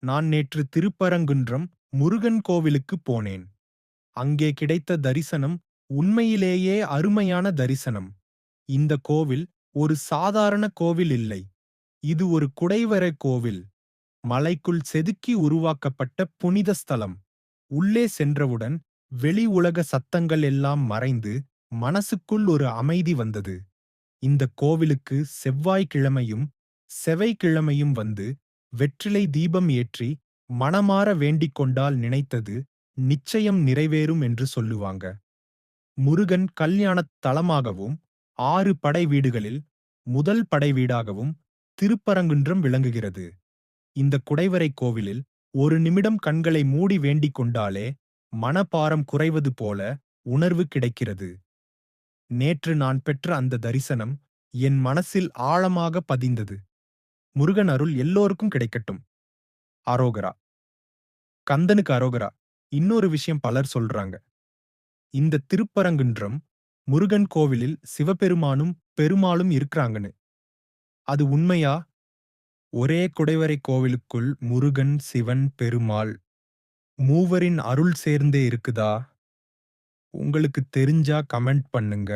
நான் நேற்று திருப்பரங்குன்றம் முருகன் கோவிலுக்கு போனேன். அங்கே கிடைத்த தரிசனம் உண்மையிலேயே அருமையான தரிசனம். இந்த கோவில் ஒரு சாதாரண கோவில் இல்லை. இது ஒரு குடைவரை கோவில். மலைக்குள் செதுக்கி உருவாக்கப்பட்ட புனித ஸ்தலம். உள்ளே சென்றவுடன் வெளி உலக சத்தங்கள் எல்லாம் மறைந்து மனசுக்குள் ஒரு அமைதி வந்தது. இந்த கோவிலுக்கு செவ்வாய்க்கிழமையும் செவ்வைக்கிழமையும் வந்து வெற்றிலை தீபம் ஏற்றி மனமார வேண்டிக் கொண்டால் நினைத்தது நிச்சயம் நிறைவேறும் என்று சொல்லுவாங்க. முருகன் கல்யாணத் தலமாகவும் 6 படை வீடுகளில் முதல் படை வீடாகவும் திருப்பரங்குன்றம் விளங்குகிறது. இந்த குடைவரை கோவிலில் ஒரு நிமிடம் கண்களை மூடி வேண்டிக் கொண்டாலே மனபாரம் குறைவது போல உணர்வு கிடைக்கிறது. நேற்று நான் பெற்ற அந்த தரிசனம் என் மனசில் ஆழமாக பதிந்தது. முருகன் அருள் எல்லோருக்கும் கிடைக்கட்டும். அரோகரா. கந்தனுக்கு அரோகரா. இன்னொரு விஷயம் பலர் சொல்றாங்க. இந்த திருப்பரங்குன்றம் முருகன் கோவிலில் சிவபெருமானும் பெருமாளும் இருக்கிறாங்கன்னு. அது உண்மையா? ஒரே குடைவரை கோவிலுக்குள் முருகன், சிவன், பெருமாள் மூவரின் அருள் சேர்ந்தே இருக்குதா? உங்களுக்கு தெரிஞ்சா கமெண்ட் பண்ணுங்க.